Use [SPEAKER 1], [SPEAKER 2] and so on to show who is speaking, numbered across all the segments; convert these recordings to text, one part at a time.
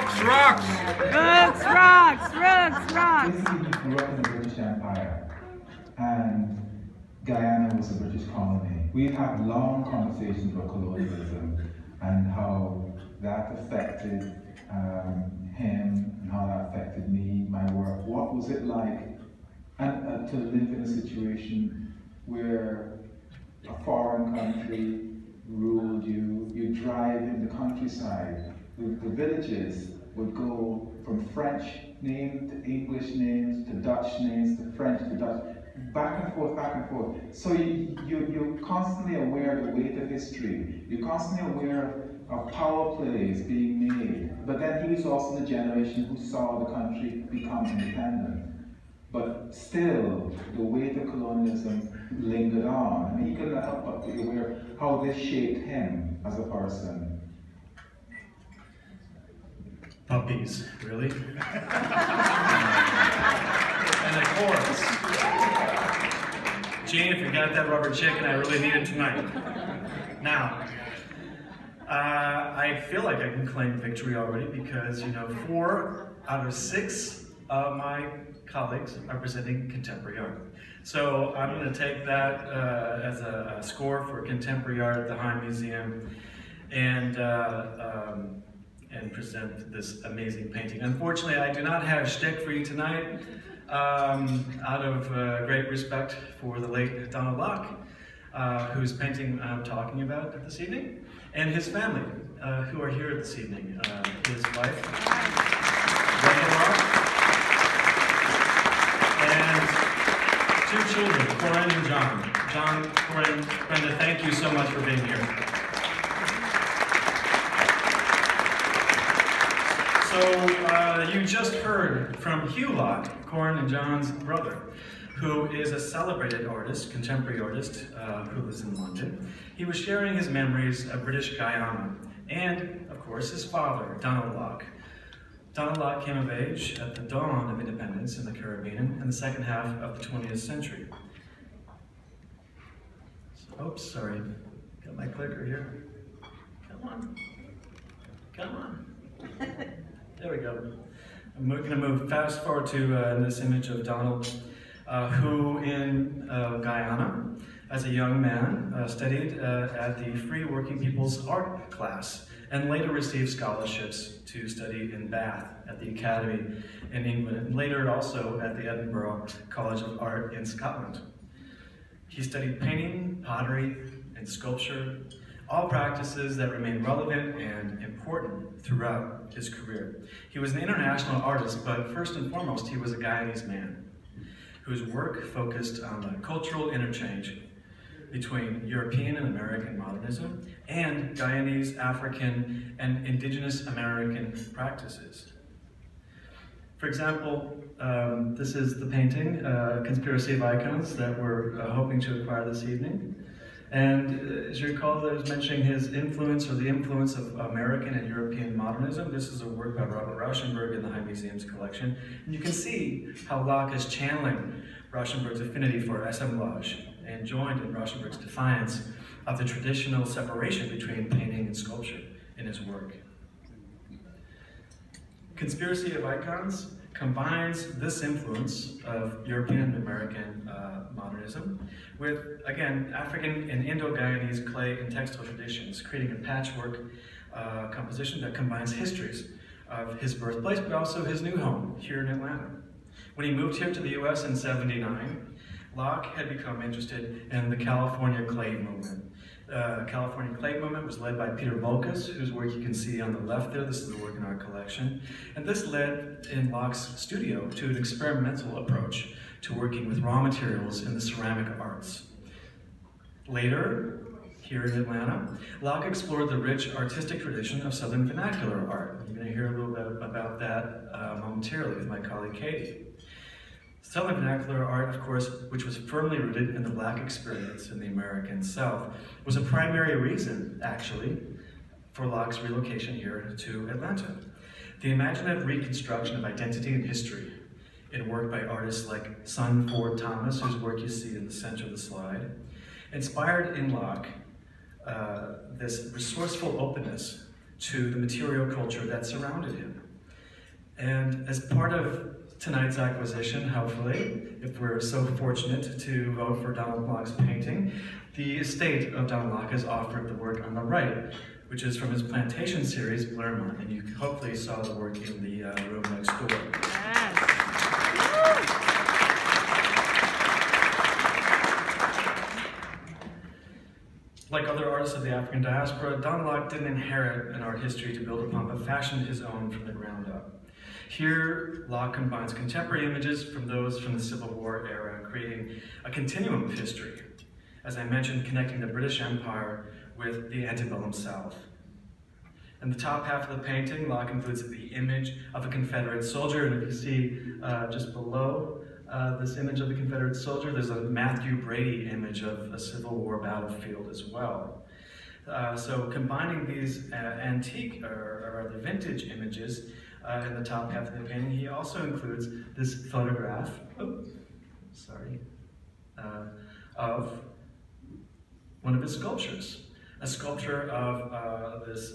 [SPEAKER 1] Rocks, rocks!
[SPEAKER 2] Rooks, rocks, rooks, rocks!
[SPEAKER 3] Basically, he grew up in the British Empire, and Guyana was a British colony. We've had long conversations about colonialism and how that affected him and how that affected me, my work. What was it like to live in a situation where a foreign country ruled you? You drive in the countryside. The villages would go from French names to English names to Dutch names to French to Dutch, back and forth, back and forth. So you're constantly aware of the weight of history. You're constantly aware of power plays being made. But then he was also the generation who saw the country become independent. But still, the weight of colonialism lingered on. And he couldn't help but be aware of how this shaped him as a person.
[SPEAKER 4] Puppies, really? And of course, Gene, if you got that rubber chicken, I really need it tonight. Now, I feel like I can claim victory already because, 4 out of 6 of my colleagues are presenting contemporary art. So I'm going to take that as a score for contemporary art at the High Museum and present this amazing painting. Unfortunately, I do not have shtick for you tonight, out of great respect for the late Donald Locke, whose painting I'm talking about this evening, and his family, who are here this evening. His wife, and 2 children, Corinne and John. John, Corinne, Brenda, thank you so much for being here. So you just heard from Hugh Locke, Corinne and John's brother, who is a celebrated artist, contemporary artist, who lives in London. He was sharing his memories of British Guyana and, of course, his father, Donald Locke. Donald Locke came of age at the dawn of independence in the Caribbean in the second half of the 20th century. Oops, sorry, got my clicker here. Come on, come on. There we go. I'm going to move fast forward to this image of Donald, who in Guyana, as a young man, studied at the Free Working People's Art class, and later received scholarships to study in Bath at the Academy in England, and later also at the Edinburgh College of Art in Scotland. He studied painting, pottery, and sculpture, all practices that remain relevant and important throughout his career. He was an international artist, but first and foremost, he was a Guyanese man whose work focused on the cultural interchange between European and American modernism and Guyanese, African, and indigenous American practices. For example, this is the painting, Conspiracy of Icons, that we're hoping to acquire this evening. And as you recall, I was mentioning his influence, or the influence of American and European modernism. This is a work by Robert Rauschenberg in the High Museum's collection. And you can see how Locke is channeling Rauschenberg's affinity for assemblage and joined in Rauschenberg's defiance of the traditional separation between painting and sculpture in his work. Conspiracy of Icons combines this influence of European and American modernism with, again, African and Indo-Guyanese clay and textile traditions, creating a patchwork composition that combines histories of his birthplace, but also his new home here in Atlanta. When he moved here to the US in '79, Locke had become interested in the California clay movement. California clay movement was led by Peter Bolkus, whose work you can see on the left there. This is the work in our collection. And this led in Locke's studio to an experimental approach to working with raw materials in the ceramic arts. Later, here in Atlanta, Locke explored the rich artistic tradition of Southern vernacular art. You're going to hear a little bit about that momentarily with my colleague Katie. Southern vernacular art, of course, which was firmly rooted in the Black experience in the American South, was a primary reason, actually, for Locke's relocation here to Atlanta. The imaginative reconstruction of identity and history in work by artists like Son Ford Thomas, whose work you see in the center of the slide, inspired in Locke this resourceful openness to the material culture that surrounded him. And as part of tonight's acquisition, hopefully, if we're so fortunate to vote for Donald Locke's painting, the estate of Donald Locke has offered the work on the right, which is from his plantation series, Blermont, and you hopefully saw the work in the room next door.
[SPEAKER 2] Yes.
[SPEAKER 4] Like other artists of the African diaspora, Donald Locke didn't inherit an art history to build upon, but fashioned his own from the ground up. Here, Locke combines contemporary images from those from the Civil War era, creating a continuum of history, as I mentioned, connecting the British Empire with the antebellum South. In the top half of the painting, Locke includes the image of a Confederate soldier, and if you see just below this image of the Confederate soldier, there's a Matthew Brady image of a Civil War battlefield as well. So combining these antique or the vintage images in the top half of the painting, he also includes this photograph, of one of his sculptures. A sculpture of this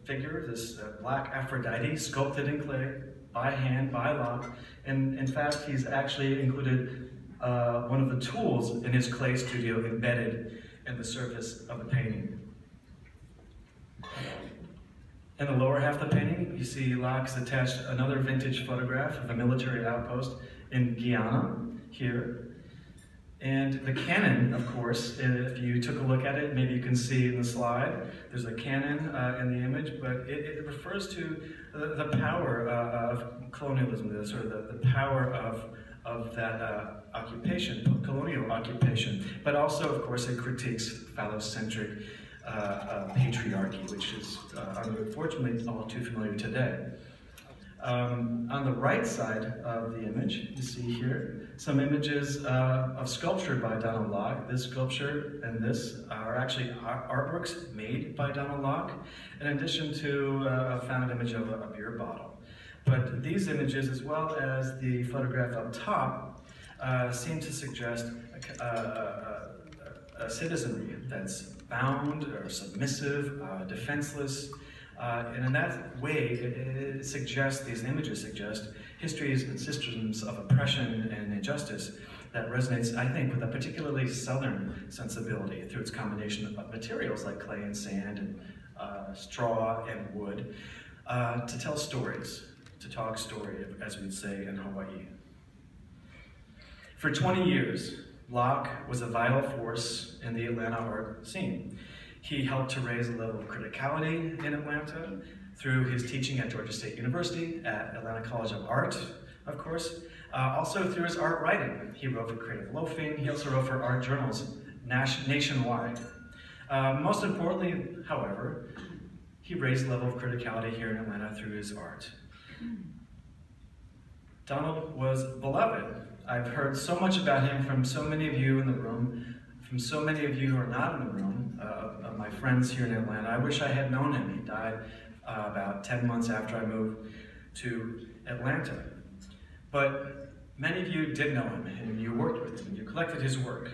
[SPEAKER 4] figure, this black Aphrodite, sculpted in clay by hand, by Locke. And in fact, he's actually included one of the tools in his clay studio embedded in the surface of the painting. In the lower half of the painting, you see Locke's attached another vintage photograph of a military outpost in Guyana, here. And the cannon, of course, if you took a look at it, maybe you can see in the slide, there's a cannon in the image, but it refers to the power of colonialism, the sort of the power of that occupation, colonial occupation. But also, of course, it critiques phallocentric patriarchy, which is unfortunately all too familiar today. On the right side of the image, you see here some images of sculpture by Donald Locke. This sculpture and this are actually artworks made by Donald Locke, in addition to a found image of a beer bottle. But these images, as well as the photograph up top, seem to suggest a citizenry that's bound or submissive, defenseless. And in that way, it suggests, these images suggest histories and systems of oppression and injustice that resonates, I think, with a particularly Southern sensibility through its combination of materials like clay and sand and straw and wood, to tell stories, to talk story, as we'd say in Hawaii. For 20 years, Locke was a vital force in the Atlanta art scene. He helped to raise the level of criticality in Atlanta through his teaching at Georgia State University, at Atlanta College of Art, of course. Also through his art writing. He wrote for Creative Loafing. He also wrote for art journals nationwide. Most importantly, however, he raised the level of criticality here in Atlanta through his art. Donald was beloved. I've heard so much about him from so many of you in the room, from so many of you who are not in the room, of my friends here in Atlanta. I wish I had known him. He died about 10 months after I moved to Atlanta. But many of you did know him, and you worked with him, you collected his work.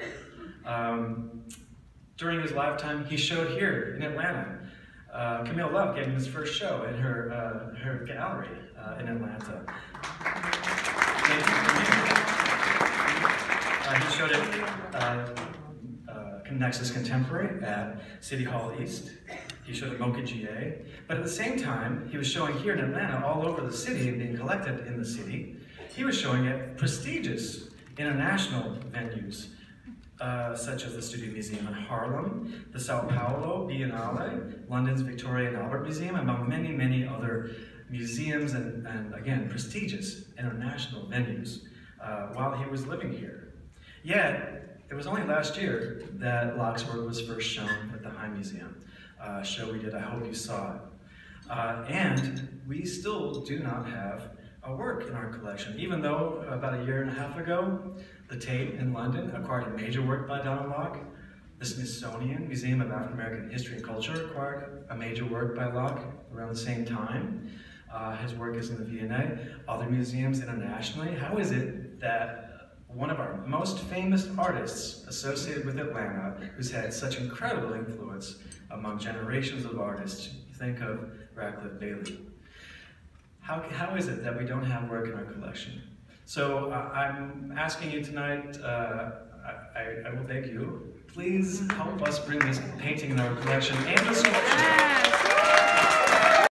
[SPEAKER 4] During his lifetime, he showed here in Atlanta. Camille Love gave him his first show in her gallery in Atlanta. He showed it Nexus Contemporary at City Hall East. He showed at Mocha GA. But at the same time, he was showing here in Atlanta, all over the city, and being collected in the city. He was showing at prestigious international venues, such as the Studio Museum in Harlem, the Sao Paulo Biennale, London's Victoria and Albert Museum, among many, many other museums and again, prestigious international venues while he was living here. Yet, it was only last year that Locke's work was first shown at the High Museum, a show we did. I hope you saw it. And we still do not have a work in our collection, even though about a year and a half ago, the Tate in London acquired a major work by Donald Locke. The Smithsonian Museum of African American History and Culture acquired a major work by Locke around the same time. His work is in the V&A. Other museums internationally. How is it that one of our most famous artists associated with Atlanta, who's had such incredible influence among generations of artists, you think of Radcliffe Bailey. how is it that we don't have work in our collection? So I'm asking you tonight, I will beg you, please help us bring this painting in our collection and the sculpture